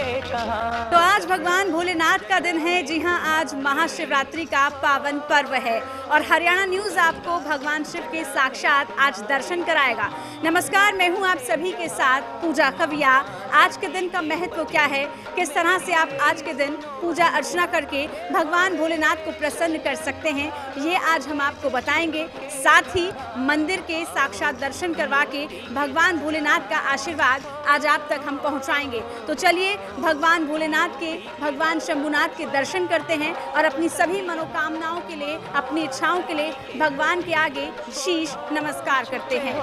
तो आज भगवान भोलेनाथ का दिन है। जी हाँ, आज महाशिवरात्रि का पावन पर्व है और हरियाणा न्यूज़ आपको भगवान शिव के साक्षात आज दर्शन कराएगा। नमस्कार, मैं हूँ आप सभी के साथ पूजा खविया। आज के दिन का महत्व क्या है, किस तरह से आप आज के दिन पूजा अर्चना करके भगवान भोलेनाथ को प्रसन्न कर सकते हैं, ये आज हम आपको बताएंगे। साथ ही मंदिर के साक्षात दर्शन करवा के भगवान भोलेनाथ का आशीर्वाद आज आप तक हम पहुंचाएंगे। तो चलिए भगवान भोलेनाथ के, भगवान शंभुनाथ के दर्शन करते हैं और अपनी सभी मनोकामनाओं के लिए, अपनी इच्छाओं के लिए भगवान के आगे शीश नमस्कार करते हैं।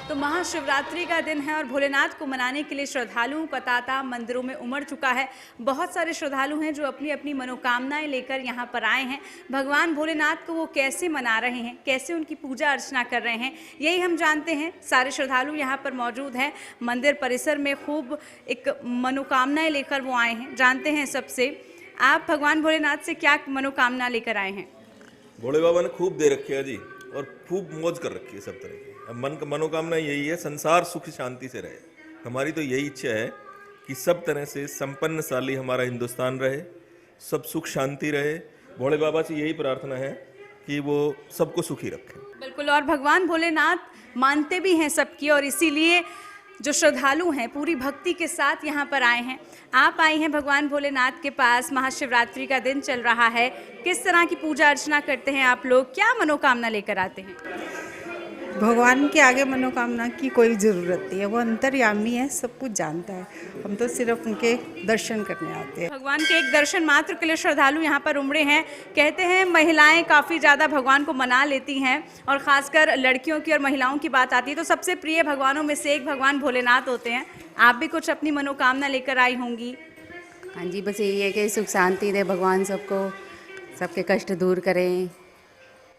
तो महाशिवरात्रि का दिन है और भोलेनाथ को मनाने के लिए श्रद्धालुओं का तांता मंदिरों में उमड़ चुका है। बहुत सारे श्रद्धालु हैं जो अपनी अपनी मनोकामनाएं लेकर यहाँ पर आए हैं। भगवान भोलेनाथ को वो कैसे मना रहे हैं, कैसे उनकी पूजा अर्चना कर रहे हैं, यही हम जानते हैं। सारे श्रद्धालु यहाँ पर मौजूद हैं। मंदिर परिसर में खूब एक मनोकामनाएं लेकर वो आए हैं। जानते हैं सबसे, आप भगवान भोलेनाथ से क्या मनोकामना लेकर आए हैं? भोले बाबा ने खूब दे रखी है जी, और खूब मौज कर रखी है सब तरह की। अब मन का मनोकामना यही है, संसार सुख शांति से रहे। हमारी तो यही इच्छा है कि सब तरह से संपन्नशाली हमारा हिंदुस्तान रहे, सब सुख शांति रहे। भोले बाबा से यही प्रार्थना है कि वो सबको सुखी रखें। बिल्कुल, और भगवान भोलेनाथ मानते भी हैं सबकी, और इसीलिए जो श्रद्धालु हैं पूरी भक्ति के साथ यहाँ पर आए हैं। आप आई हैं भगवान भोलेनाथ के पास, महाशिवरात्रि का दिन चल रहा है। किस तरह की पूजा अर्चना करते हैं आप लोग, क्या मनोकामना लेकर आते हैं? भगवान के आगे मनोकामना की कोई ज़रूरत नहीं है, वो अंतर्यामी है, सब कुछ जानता है। हम तो सिर्फ उनके दर्शन करने आते हैं। भगवान के एक दर्शन मात्र के लिए श्रद्धालु यहाँ पर उमड़े हैं। कहते हैं महिलाएं काफ़ी ज़्यादा भगवान को मना लेती हैं, और ख़ासकर लड़कियों की और महिलाओं की बात आती है तो सबसे प्रिय भगवानों में से एक भगवान भोलेनाथ होते हैं। आप भी कुछ अपनी मनोकामना लेकर आई होंगी? हाँ जी, बस यही है कि सुख शांति दे भगवान सबको, सबके कष्ट दूर करें।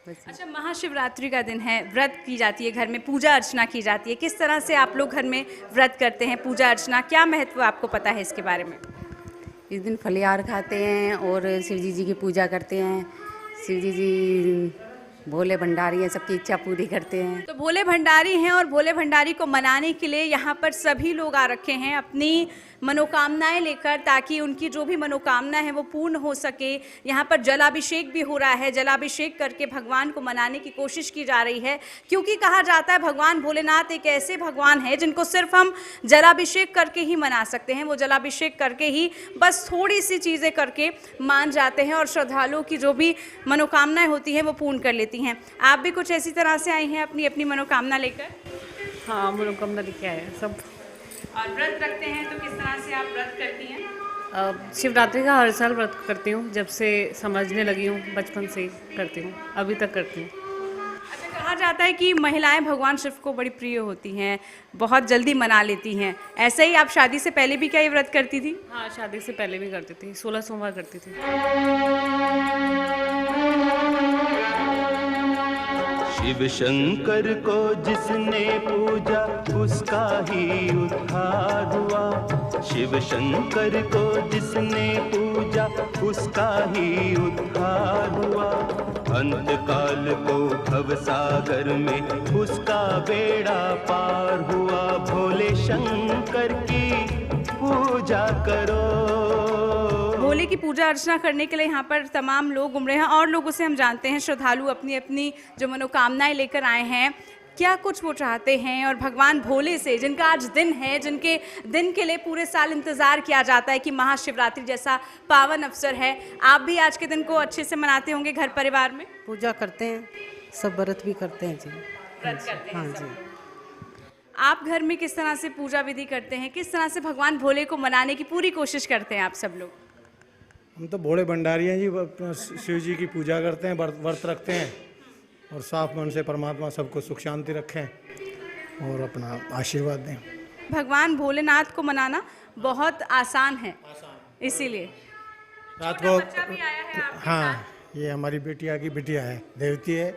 अच्छा, महाशिवरात्रि का दिन है, व्रत की जाती है, घर में पूजा अर्चना की जाती है। किस तरह से आप लोग घर में व्रत करते हैं, पूजा अर्चना, क्या महत्व आपको पता है इसके बारे में? इस दिन फलिहार खाते हैं और शिव जी की पूजा करते हैं। शिव जी भोले भंडारी हैं, सबकी इच्छा पूरी करते हैं। तो भोले भंडारी हैं और भोले भंडारी को मनाने के लिए यहाँ पर सभी लोग आ रखे हैं अपनी मनोकामनाएं लेकर, ताकि उनकी जो भी मनोकामना है वो पूर्ण हो सके। यहाँ पर जलाभिषेक भी हो रहा है, जलाभिषेक करके भगवान को मनाने की कोशिश की जा रही है, क्योंकि कहा जाता है भगवान भोलेनाथ एक ऐसे भगवान है जिनको सिर्फ हम जलाभिषेक करके ही मना सकते हैं। वो जलाभिषेक करके ही बस थोड़ी सी चीज़ें करके मान जाते हैं और श्रद्धालुओं की जो भी मनोकामनाएं होती हैं वो पूर्ण कर लेती हैं। आप भी कुछ ऐसी तरह से आई हैं अपनी अपनी मनोकामना लेकर? हाँ, मनोकामना लेके आए हैं सब। और व्रत रखते हैं तो किस तरह से आप व्रत करती हैं? शिवरात्रि का हर साल व्रत करती हूँ, जब से समझने लगी हूँ, बचपन से ही करती हूँ, अभी तक करती हूँ। अच्छा, कहा जाता है कि महिलाएं भगवान शिव को बड़ी प्रिय होती हैं, बहुत जल्दी मना लेती हैं। ऐसे ही आप शादी से पहले भी क्या ये व्रत करती थी? हाँ, शादी से पहले भी करती थी, 16 सोमवार करती थी। शिव शंकर को जिसने पूजा उसका ही उद्धार हुआ। शिव शंकर को जिसने पूजा उसका ही उद्धार हुआ। अंत काल को भव सागर में उसका बेड़ा पार हुआ। भोले शंकर की पूजा करो। भोले की पूजा अर्चना करने के लिए यहाँ पर तमाम लोग उमड़े हैं, और लोगों से हम जानते हैं श्रद्धालु अपनी अपनी जो मनोकामनाएं लेकर आए हैं, क्या कुछ वो चाहते हैं। और भगवान भोले से, जिनका आज दिन है, जिनके दिन के लिए पूरे साल इंतज़ार किया जाता है कि महाशिवरात्रि जैसा पावन अवसर है, आप भी आज के दिन को अच्छे से मनाते होंगे घर परिवार में? पूजा करते हैं, सब व्रत भी करते हैं जी। व्रत करते हैं हाँ सब जी। लोग। आप घर में किस तरह से पूजा विधि करते हैं, किस तरह से भगवान भोले को मनाने की पूरी कोशिश करते हैं आप सब लोग? हम तो भोले भंडारी हैं जी, शिव जी की पूजा करते हैं, व्रत रखते हैं, और साफ मन से परमात्मा सबको सुख शांति रखें और अपना आशीर्वाद दें। भगवान भोलेनाथ को मनाना बहुत आसान है, इसीलिए रात को बच्चा भी आया है आपके हाँ, ये हमारी बेटिया की बिटिया है, देवती है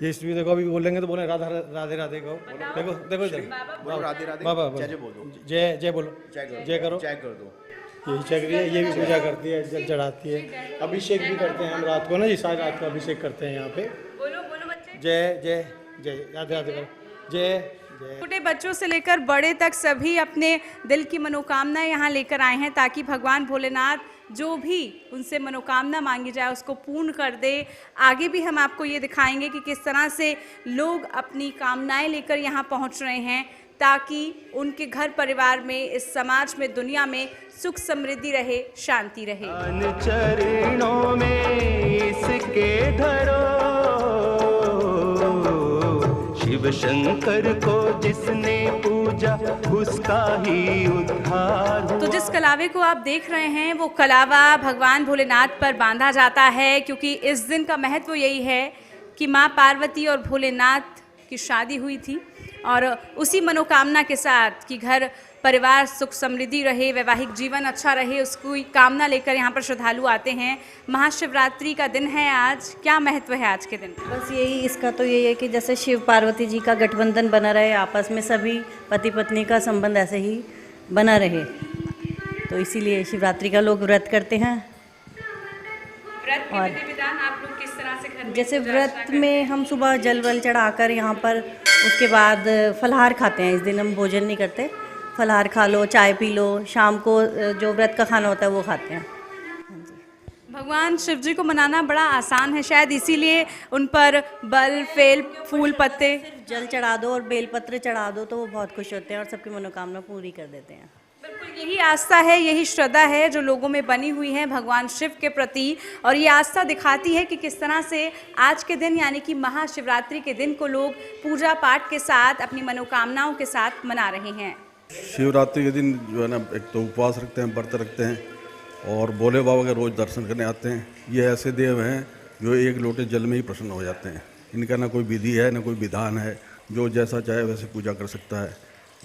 ये। इसलिए देखो अभी बोलेंगे तो बोले राधा राधे राधे कहो। देखो देखो इधर, बोलो राधे राधे, बाबा जय जय बोलो, जय जय बोलो, जय करो, जय कर दो। यही चल रही है, ये भी पूजा करती है, जल चढ़ाती है, अभिषेक भी करते हैं हम रात को ना जी, सारी रात को अभिषेक करते हैं यहाँ पे। बोलो बोलो बच्चे। जय जय जय, राधे राधे करो, जय जय। छोटे बच्चों से लेकर बड़े तक सभी अपने दिल की मनोकामनाएं यहाँ लेकर आए हैं ताकि भगवान भोलेनाथ जो भी उनसे मनोकामना मांगी जाए उसको पूर्ण कर दे। आगे भी हम आपको ये दिखाएंगे कि किस तरह से लोग अपनी कामनाएं लेकर यहाँ पहुँच रहे हैं ताकि उनके घर परिवार में, इस समाज में, दुनिया में सुख समृद्धि रहे, शांति रहे। चरणों में इसके धरो, शिव शंकर को जिसने पूजा उसका ही उद्धार हुआ। तो जिस कलावे को आप देख रहे हैं वो कलावा भगवान भोलेनाथ पर बांधा जाता है क्योंकि इस दिन का महत्व यही है कि माँ पार्वती और भोलेनाथ की शादी हुई थी और उसी मनोकामना के साथ कि घर परिवार सुख समृद्धि रहे, वैवाहिक जीवन अच्छा रहे, उसकी कामना लेकर यहाँ पर श्रद्धालु आते हैं। महाशिवरात्रि का दिन है आज, क्या महत्व है आज के दिन? बस यही, इसका तो यही है कि जैसे शिव पार्वती जी का गठबंधन बना रहे, आपस में सभी पति पत्नी का संबंध ऐसे ही बना रहे, तो इसीलिए शिवरात्रि का लोग व्रत करते हैं। व्रत के विधि विधान आप लोग किस तरह से घर में जैसे पूजा व्रत अर्चना में हम सुबह जल वल चढ़ाकर यहाँ पर, उसके बाद फलाहार खाते हैं। इस दिन हम भोजन नहीं करते, फलाहार खा लो, चाय पी लो, शाम को जो व्रत का खाना होता है वो खाते हैं। भगवान शिव जी को मनाना बड़ा आसान है, शायद इसीलिए उन पर बल, फेल, फूल, पत्ते, जल चढ़ा दो और बेलपत्र चढ़ा दो तो वो बहुत खुश होते हैं और सबकी मनोकामना पूरी कर देते हैं। बिल्कुल यही आस्था है, यही श्रद्धा है जो लोगों में बनी हुई है भगवान शिव के प्रति, और ये आस्था दिखाती है कि किस तरह से आज के दिन यानी कि महाशिवरात्रि के दिन को लोग पूजा पाठ के साथ अपनी मनोकामनाओं के साथ मना रहे हैं। शिवरात्रि के दिन जो है ना, एक तो उपवास रखते हैं, व्रत रखते हैं और भोले बाबा के रोज़ दर्शन करने आते हैं। ये ऐसे देव हैं जो एक लोटे जल में ही प्रसन्न हो जाते हैं। इनका ना कोई विधि है, ना कोई विधान है, जो जैसा चाहे वैसे पूजा कर सकता है।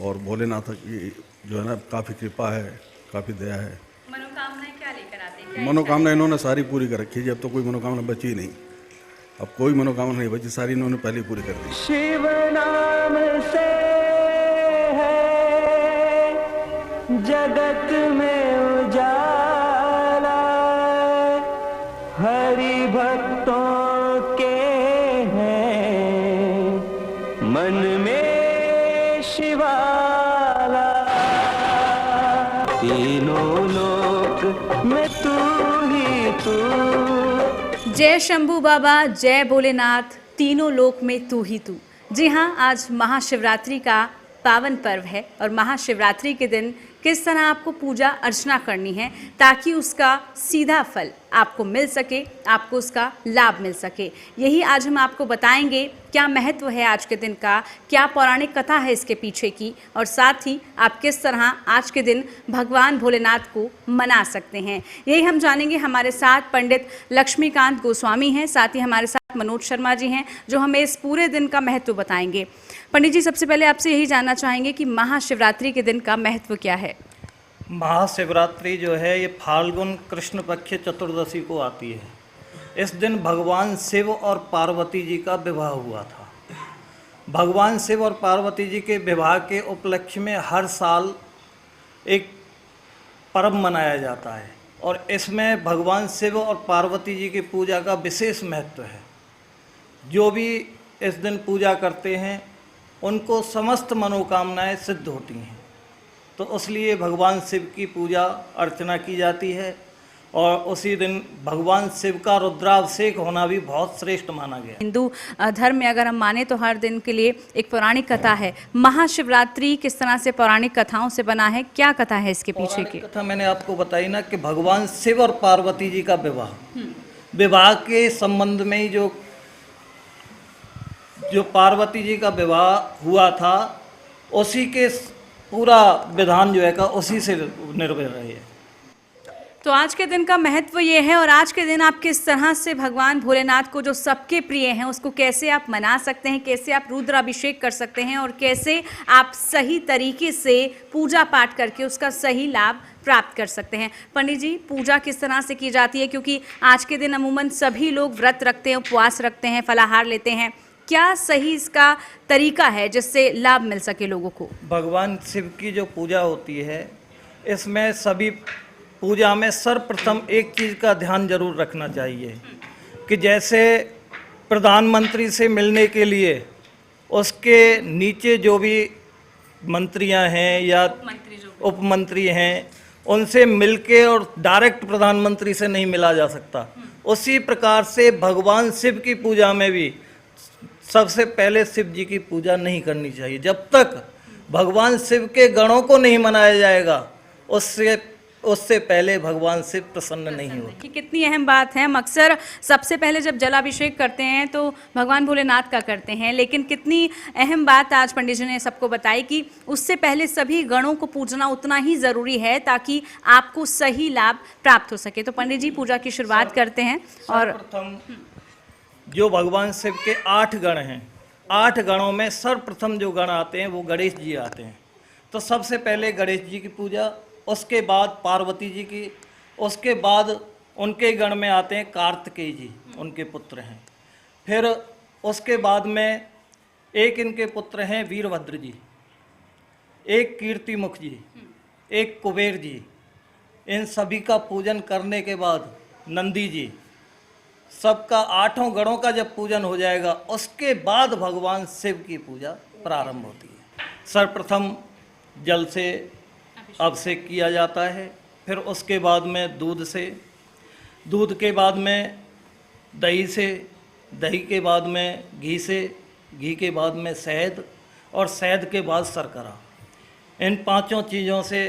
और भोलेनाथ की जो है ना काफ़ी कृपा है, काफ़ी दया है। मनोकामनाएं क्या लेकर आते हैं? मनोकामना इन्होंने सारी पूरी कर रखी है। अब तो कोई मनोकामना बची ही नहीं, अब कोई मनोकामना नहीं बची, सारी इन्होंने पहले पूरी कर दी। शिव नाम से है जगत में उजाला, हरि भक्तों के हैं मन में शिवाला, तीनों लोक में तू ही तू। जय शंभू बाबा, जय भोलेनाथ, तीनों लोक में तू ही तू। जी हाँ, आज महाशिवरात्रि का पावन पर्व है और महाशिवरात्रि के दिन किस तरह आपको पूजा अर्चना करनी है ताकि उसका सीधा फल आपको मिल सके, आपको उसका लाभ मिल सके, यही आज हम आपको बताएंगे। क्या महत्व है आज के दिन का, क्या पौराणिक कथा है इसके पीछे की, और साथ ही आप किस तरह आज के दिन भगवान भोलेनाथ को मना सकते हैं, यही हम जानेंगे। हमारे साथ पंडित लक्ष्मीकांत गोस्वामी हैं, साथ ही हमारे साथ मनोज शर्मा जी हैं जो हमें इस पूरे दिन का महत्व बताएंगे। पंडित जी, सबसे पहले आपसे यही जानना चाहेंगे कि महाशिवरात्रि के दिन का महत्व क्या है? महाशिवरात्रि जो है ये फाल्गुन कृष्ण पक्ष चतुर्दशी को आती है। इस दिन भगवान शिव और पार्वती जी का विवाह हुआ था। भगवान शिव और पार्वती जी के विवाह के उपलक्ष्य में हर साल एक पर्व मनाया जाता है और इसमें भगवान शिव और पार्वती जी की पूजा का विशेष महत्व है। जो भी इस दिन पूजा करते हैं उनको समस्त मनोकामनाएं सिद्ध होती हैं, तो इसलिए भगवान शिव की पूजा अर्चना की जाती है और उसी दिन भगवान शिव का रुद्राभिषेक होना भी बहुत श्रेष्ठ माना गया। हिंदू धर्म में अगर हम माने तो हर दिन के लिए एक पौराणिक कथा है। महाशिवरात्रि किस तरह से पौराणिक कथाओं से बना है, क्या कथा है इसके पीछे की? कथा मैंने आपको बताई ना कि भगवान शिव और पार्वती जी का विवाह के संबंध में ही जो पार्वती जी का विवाह हुआ था उसी के पूरा विधान जो है का उसी से निर्भर रही है। तो आज के दिन का महत्व ये है, और आज के दिन आप किस तरह से भगवान भोलेनाथ को जो सबके प्रिय हैं उसको कैसे आप मना सकते हैं, कैसे आप रुद्राभिषेक कर सकते हैं और कैसे आप सही तरीके से पूजा पाठ करके उसका सही लाभ प्राप्त कर सकते हैं। पंडित जी, पूजा किस तरह से की जाती है, क्योंकि आज के दिन अमूमन सभी लोग व्रत रखते हैं, उपवास रखते हैं, फलाहार लेते हैं, क्या सही इसका तरीका है जिससे लाभ मिल सके लोगों को? भगवान शिव की जो पूजा होती है इसमें सभी पूजा में सर्वप्रथम एक चीज़ का ध्यान जरूर रखना चाहिए कि जैसे प्रधानमंत्री से मिलने के लिए उसके नीचे जो भी मंत्रियां हैं या उपमंत्री हैं उनसे मिलके और डायरेक्ट प्रधानमंत्री से नहीं मिला जा सकता। उसी प्रकार से भगवान शिव की पूजा में भी सबसे पहले शिव जी की पूजा नहीं करनी चाहिए। जब तक भगवान शिव के गणों को नहीं मनाया जाएगा उससे पहले भगवान शिव प्रसन्न नहीं होते। कि कितनी अहम बात है। हम अक्सर सबसे पहले जब जलाभिषेक करते हैं तो भगवान भोलेनाथ का करते हैं, लेकिन कितनी अहम बात आज पंडित जी ने सबको बताई कि उससे पहले सभी गणों को पूजना उतना ही ज़रूरी है ताकि आपको सही लाभ प्राप्त हो सके। तो पंडित जी पूजा की शुरुआत करते हैं। और सर्वप्रथम जो भगवान शिव के 8 गण हैं, 8 गणों में सर्वप्रथम जो गण आते हैं वो गणेश जी आते हैं। तो सबसे पहले गणेश जी की पूजा, उसके बाद पार्वती जी की, उसके बाद उनके गण में आते हैं कार्तिकेय जी, उनके पुत्र हैं। फिर उसके बाद में एक इनके पुत्र हैं वीरभद्र जी, एक कीर्तिमुख जी, एक कुबेर जी। इन सभी का पूजन करने के बाद नंदी जी, सबका 8 गणों का जब पूजन हो जाएगा उसके बाद भगवान शिव की पूजा प्रारंभ होती है। सर्वप्रथम जल से अभिषेक किया जाता है, फिर उसके बाद में दूध से, दूध के बाद में दही से, दही के बाद में घी से, घी के बाद में शहद और शहद के बाद शर्करा। इन 5 चीज़ों से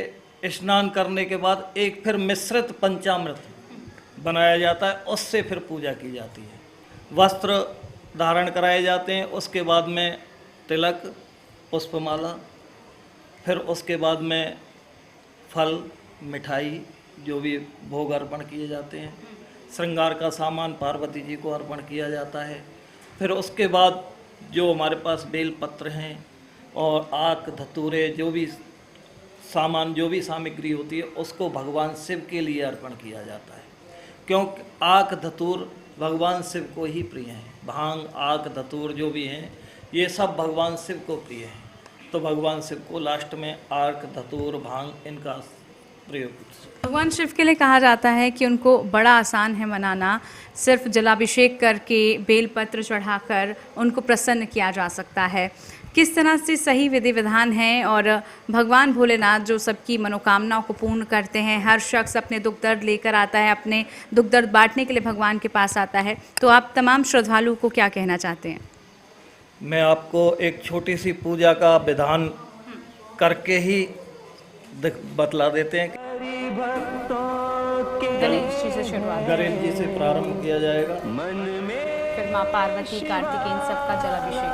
स्नान करने के बाद एक फिर मिश्रित पंचामृत बनाया जाता है, उससे फिर पूजा की जाती है। वस्त्र धारण कराए जाते हैं, उसके बाद में तिलक, पुष्पमाला, फिर उसके बाद में फल, मिठाई, जो भी भोग अर्पण किए जाते हैं। श्रृंगार का सामान पार्वती जी को अर्पण किया जाता है। फिर उसके बाद जो हमारे पास बेल पत्र हैं और आक धतूरे, जो भी सामान, जो भी सामग्री होती है उसको भगवान शिव के लिए अर्पण किया जाता है, क्योंकि आक धतूर भगवान शिव को ही प्रिय हैं। भांग, आक धतूर जो भी हैं ये सब भगवान शिव को प्रिय हैं। तो भगवान शिव को लास्ट में आर्क, धतूर, भांग इनका प्रयोग। भगवान शिव के लिए कहा जाता है कि उनको बड़ा आसान है मनाना, सिर्फ जलाभिषेक करके बेलपत्र चढ़ाकर उनको प्रसन्न किया जा सकता है। किस तरह से सही विधि विधान है और भगवान भोलेनाथ जो सबकी मनोकामनाओं को पूर्ण करते हैं, हर शख्स अपने दुख दर्द लेकर आता है, अपने दुख दर्द बांटने के लिए भगवान के पास आता है। तो आप तमाम श्रद्धालुओं को क्या कहना चाहते हैं? मैं आपको एक छोटी सी पूजा का विधान करके ही बतला देते हैं। गणेश जी से शुरुआत, गणेश जी से प्रारंभ किया जाएगा। फिर माँ पार्वती, कार्तिकेय, इन सबका जलाभिषेक।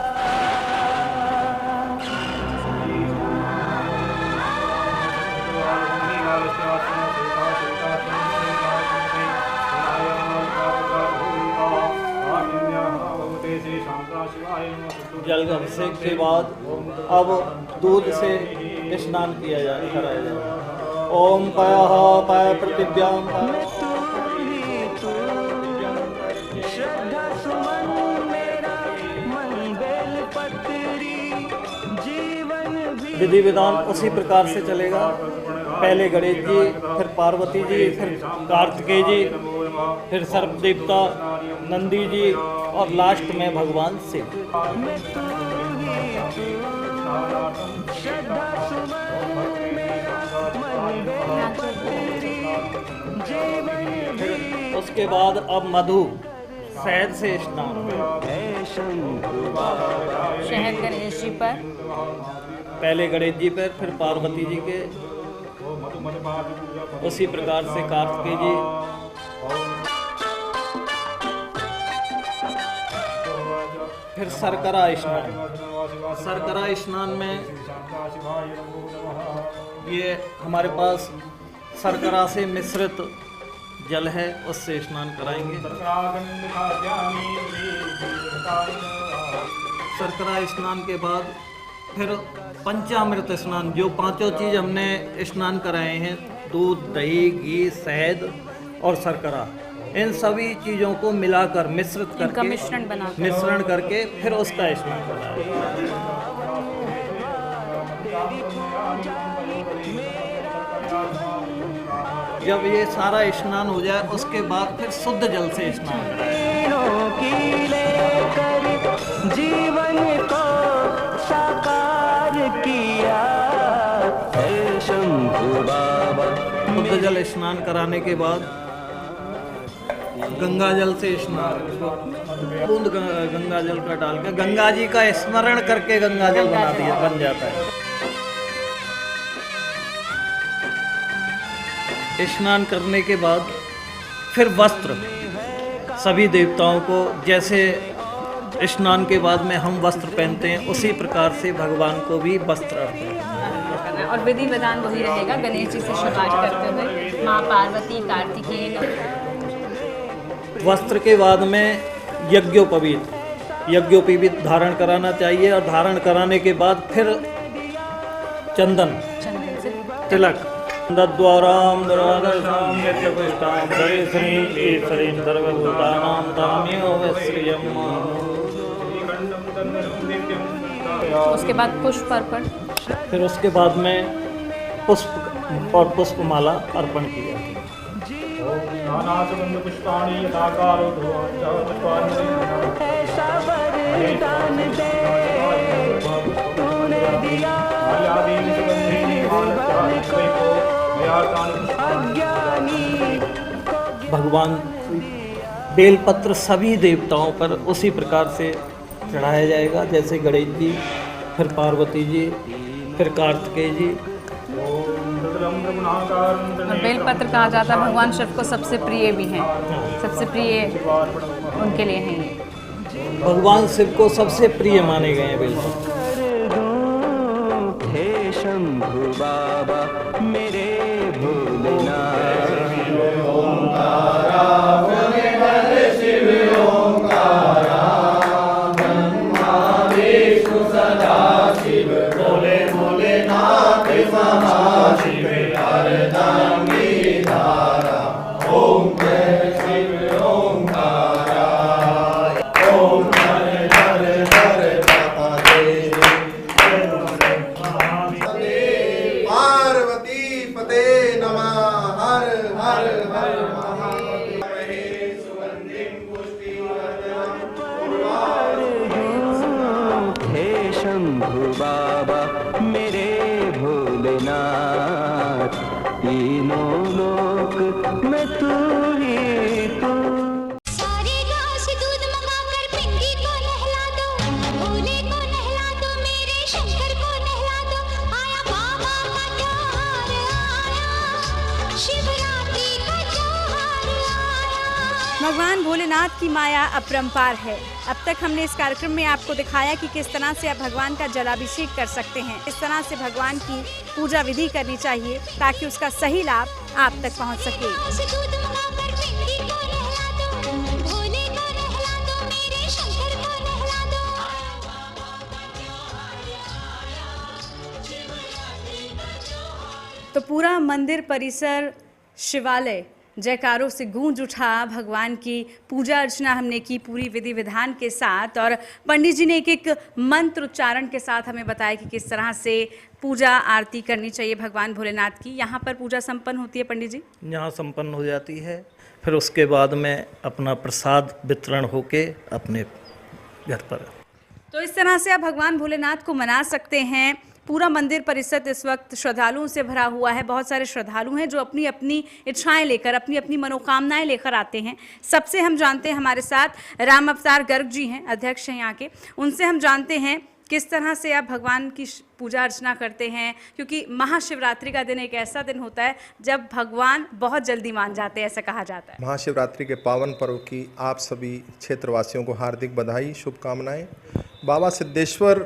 जल अभिषेक के बाद अब दूध से स्नान कराया जाएगा। ओम पयः पय पृथिव्याम विधि विधान उसी प्रकार से चलेगा। पहले गणेश जी, फिर पार्वती जी, फिर कार्तिकेय जी, फिर सर्वदेवता नंदी जी और लास्ट में भगवान शिव। उसके बाद अब मधु शहद से स्नान। शहद गणेश जी पर, पहले गणेश जी पर, फिर पार्वती जी के, उसी प्रकार से कार्तिकेय जी, फिर शर्करा स्नान। शर्करा स्नान में ये हमारे पास शर्करा से मिश्रित जल है, उससे स्नान कराएंगे। शर्करा स्नान के बाद फिर पंचामृत स्नान, जो 5 चीज़ हमने स्नान कराए हैं, दूध, दही, घी, शहद और शर्करा, इन सभी चीज़ों को मिलाकर मिश्रित करके मिश्रण करके फिर उसका स्नान कराएंगे। जब ये सारा स्नान हो जाए उसके बाद फिर शुद्ध जल से स्नान कराएं। की लेकर जीवन को साकार किया है शंभु बाबा। शुद्ध जल स्नान कराने के बाद गंगा जल से स्नान, बूंद गंगा जल का डाल के गंगा जी का स्मरण करके गंगा जल बन जाता है। स्नान करने के बाद फिर वस्त्र सभी देवताओं को जैसे स्नान के बाद में हम वस्त्र पहनते हैं उसी प्रकार से भगवान को भी वस्त्र अर्पण करना है। और विधि विधान वही रहेगा, गणेश जी से शुरुआत करते हुए माँ पार्वती, कार्तिकेय। वस्त्र के बाद में यज्ञोपवीत धारण कराना चाहिए और धारण कराने के बाद फिर चंदन तिलक दद्वाराम दुरादर्शाम नित्यपुष्टाम दरिश्रीं ईश्वरीं सर्वभूतानां ताम्यो वश्रियम्। उसके बाद पुष्प अर्पण, फिर उसके बाद में पुष्प और पुष्पमाला अर्पण की जाती है। भगवान बेलपत्र सभी देवताओं पर उसी प्रकार से चढ़ाया जाएगा जैसे गणेश जी, फिर पार्वती जी, फिर कार्तिकेय जी। बेलपत्र कहा जाता है भगवान शिव को सबसे प्रिय भी हैं, सबसे प्रिय उनके लिए हैं ये। भगवान शिव को सबसे प्रिय माने गए हैं बेलपत्र। हे शंभु बाबा मेरे भोलेनाथ। शंभु बाबा मेरे भोलेनाथ, तीनों लोक में तू ही तू। सारे गांव से दूध मंगाकर पिंडी को नहला दो, भोले को नहला दो, मेरे शंकर को नहला दो। आया बाबा का त्योहार आया, शिवरात्रि का त्योहार आया। भगवान भोलेनाथ की माया अपरंपार है। अब तक हमने इस कार्यक्रम में आपको दिखाया कि किस तरह से आप भगवान का जलाभिषेक कर सकते हैं, इस तरह से भगवान की पूजा विधि करनी चाहिए ताकि उसका सही लाभ आप तक पहुंच सके। दूध मंगाकर पिंडी को नहला दो, भोले को नहला दो, मेरे शंकर को नहला दो। तो पूरा मंदिर परिसर, शिवालय जयकारों से गूंज उठा। भगवान की पूजा अर्चना हमने की पूरी विधि विधान के साथ, और पंडित जी ने एक एक मंत्र उच्चारण के साथ हमें बताया कि किस तरह से पूजा आरती करनी चाहिए भगवान भोलेनाथ की। यहाँ पर पूजा संपन्न होती है पंडित जी? यहाँ संपन्न हो जाती है, फिर उसके बाद में अपना प्रसाद वितरण होके अपने घर पर। तो इस तरह से आप भगवान भोलेनाथ को मना सकते हैं। पूरा मंदिर परिसर इस वक्त श्रद्धालुओं से भरा हुआ है। बहुत सारे श्रद्धालु हैं जो अपनी अपनी इच्छाएं लेकर, अपनी अपनी मनोकामनाएं लेकर आते हैं। सबसे हम जानते हैं, हमारे साथ राम अवतार गर्ग जी हैं, अध्यक्ष हैं यहाँ के। उनसे हम जानते हैं किस तरह से आप भगवान की पूजा अर्चना करते हैं, क्योंकि महाशिवरात्रि का दिन एक ऐसा दिन होता है जब भगवान बहुत जल्दी मान जाते हैं, ऐसा कहा जाता है। महाशिवरात्रि के पावन पर्व की आप सभी क्षेत्रवासियों को हार्दिक बधाई, शुभकामनाएं। बाबा सिद्धेश्वर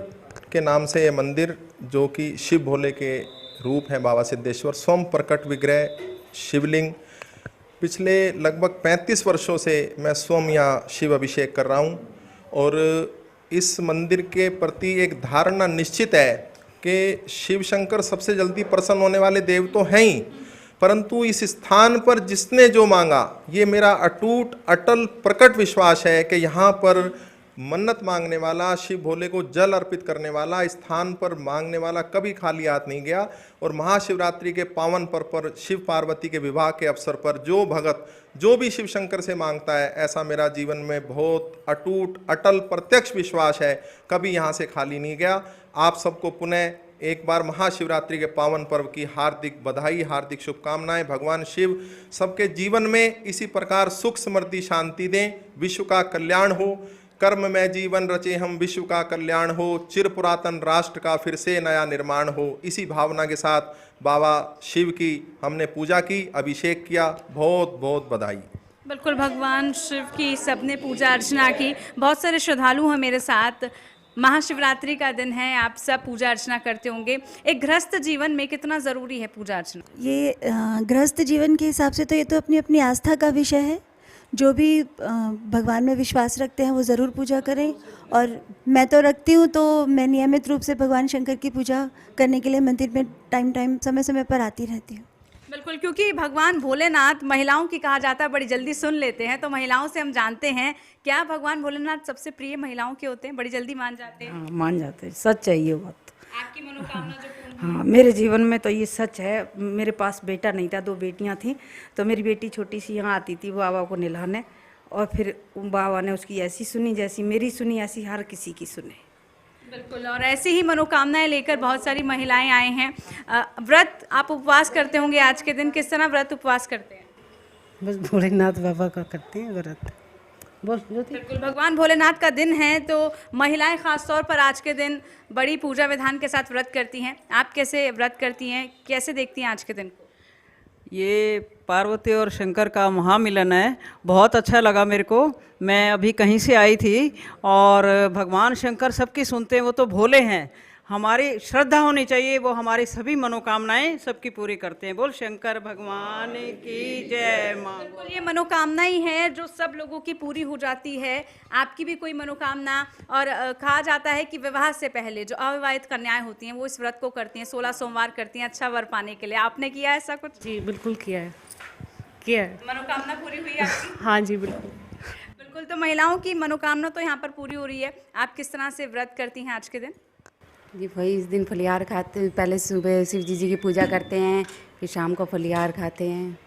के नाम से ये मंदिर, जो कि शिव भोले के रूप हैं, बाबा सिद्धेश्वर स्वयं प्रकट विग्रह शिवलिंग, पिछले लगभग 35 वर्षों से मैं स्वयं यहाँ शिव अभिषेक कर रहा हूँ। और इस मंदिर के प्रति एक धारणा निश्चित है कि शिव शंकर सबसे जल्दी प्रसन्न होने वाले देव तो हैं ही, परंतु इस स्थान पर जिसने जो मांगा, ये मेरा अटूट अटल प्रकट विश्वास है कि यहाँ पर मन्नत मांगने वाला, शिव भोले को जल अर्पित करने वाला, स्थान पर मांगने वाला कभी खाली हाथ नहीं गया। और महाशिवरात्रि के पावन पर्व पर शिव पार्वती के विवाह के अवसर पर जो भगत जो भी शिव शंकर से मांगता है, ऐसा मेरा जीवन में बहुत अटूट अटल प्रत्यक्ष विश्वास है, कभी यहाँ से खाली नहीं गया। आप सबको पुनः एक बार महाशिवरात्रि के पावन पर्व की हार्दिक बधाई, हार्दिक शुभकामनाएं। भगवान शिव सबके जीवन में इसी प्रकार सुख समृद्धि शांति दें, विश्व का कल्याण हो। कर्म में जीवन रचे हम, विश्व का कल्याण हो, चिर पुरातन राष्ट्र का फिर से नया निर्माण हो। इसी भावना के साथ बाबा शिव की हमने पूजा की, अभिषेक किया। बहुत बहुत बधाई। बिल्कुल, भगवान शिव की सबने पूजा अर्चना की। बहुत सारे श्रद्धालु हैं मेरे साथ। महाशिवरात्रि का दिन है, आप सब पूजा अर्चना करते होंगे। एक गृहस्थ जीवन में कितना ज़रूरी है पूजा अर्चना? ये गृहस्थ जीवन के हिसाब से तो ये तो अपनी अपनी आस्था का विषय है। जो भी भगवान में विश्वास रखते हैं वो ज़रूर पूजा करें। और मैं तो रखती हूँ, तो मैं नियमित रूप से भगवान शंकर की पूजा करने के लिए मंदिर में समय समय पर आती रहती हूँ। बिल्कुल, क्योंकि भगवान भोलेनाथ महिलाओं की कहा जाता है बड़ी जल्दी सुन लेते हैं, तो महिलाओं से हम जानते हैं क्या भगवान भोलेनाथ सबसे प्रिय महिलाओं के होते हैं, बड़ी जल्दी मान जाते हैं? हाँ, मान जाते हैं, सच है ये बात। आपकी मनोकामना जो हाँ, मेरे जीवन में तो ये सच है। मेरे पास बेटा नहीं था, 2 बेटियां थीं, तो मेरी बेटी छोटी सी यहाँ आती थी बाबा को नहलाने, और फिर बाबा ने उसकी ऐसी सुनी, जैसी मेरी सुनी ऐसी हर किसी की सुने। बिल्कुल, और ऐसी ही मनोकामनाएं लेकर बहुत सारी महिलाएं आए हैं। व्रत आप उपवास करते होंगे आज के दिन, किस तरह व्रत उपवास करते हैं? बस भोलेनाथ बाबा का करते हैं व्रत। बिल्कुल, भगवान भोलेनाथ का दिन है, तो महिलाएं खास तौर पर आज के दिन बड़ी पूजा विधान के साथ व्रत करती हैं। आप कैसे व्रत करती हैं, कैसे देखती हैं आज के दिन को? ये पार्वती और शंकर का महामिलन है, बहुत अच्छा लगा मेरे को। मैं अभी कहीं से आई थी, और भगवान शंकर सबकी सुनते हैं, वो तो भोले हैं। हमारी श्रद्धा होनी चाहिए, वो हमारी सभी मनोकामनाएं सबकी पूरी करते हैं। बोल शंकर भगवान की जय माँ। बिल्कुल, ये मनोकामना ही है जो सब लोगों की पूरी हो जाती है। आपकी भी कोई मनोकामना? और कहा जाता है कि विवाह से पहले जो अविवाहित कन्याएं होती हैं वो इस व्रत को करती हैं, 16 सोमवार करती हैं अच्छा वर पाने के लिए। आपने किया है ऐसा कुछ? जी बिल्कुल किया है। मनोकामना पूरी हुई आपकी? हाँ जी बिल्कुल। बिल्कुल, तो महिलाओं की मनोकामना तो यहाँ पर पूरी हो रही है। आप किस तरह से व्रत करती हैं आज के दिन? जी वही, इस दिन फलिहार खाते हैं। पहले सुबह शिव जी की पूजा करते हैं, फिर शाम को फलिहार खाते हैं,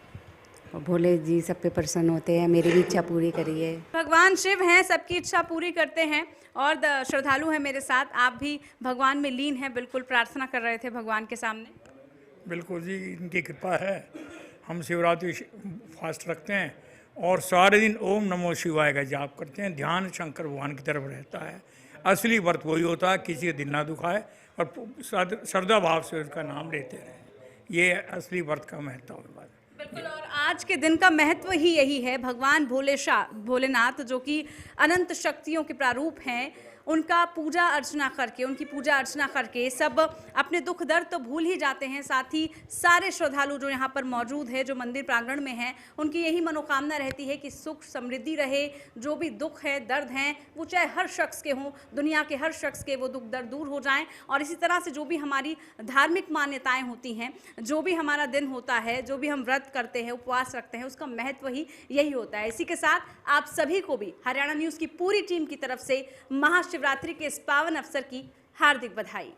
और भोले जी सब पे प्रसन्न होते हैं। मेरी भी इच्छा पूरी करिए। भगवान शिव हैं, सबकी इच्छा पूरी करते हैं। और श्रद्धालु हैं मेरे साथ, आप भी भगवान में लीन हैं, बिल्कुल प्रार्थना कर रहे थे भगवान के सामने। बिल्कुल जी, इनकी कृपा है। हम शिवरात्रि फास्ट रखते हैं और सारे दिन ओम नमो शिवाय का जाप करते हैं। ध्यान शंकर भगवान की तरफ रहता है। असली व्रत वही होता है, किसी का दिल ना दुखाए और श्रद्धा भाव से उसका नाम लेते रहें। ये असली व्रत का महत्व है। बिल्कुल, और आज के दिन का महत्व ही यही है। भगवान भोलेनाथ जो कि अनंत शक्तियों के प्रारूप हैं, उनका पूजा अर्चना करके, उनकी पूजा अर्चना करके सब अपने दुख दर्द तो भूल ही जाते हैं। साथ ही सारे श्रद्धालु जो यहाँ पर मौजूद है, जो मंदिर प्रांगण में हैं, उनकी यही मनोकामना रहती है कि सुख समृद्धि रहे। जो भी दुख है, दर्द हैं, वो चाहे हर शख्स के हों, दुनिया के हर शख्स के वो दुख दर्द दूर हो जाएं। और इसी तरह से जो भी हमारी धार्मिक मान्यताएं होती हैं, जो भी हमारा दिन होता है, जो भी हम व्रत करते हैं, उपवास रखते हैं, उसका महत्व ही यही होता है। इसी के साथ आप सभी को भी हरियाणा न्यूज़ की पूरी टीम की तरफ से महाशिवरात्रि के इस पावन अवसर की हार्दिक बधाई।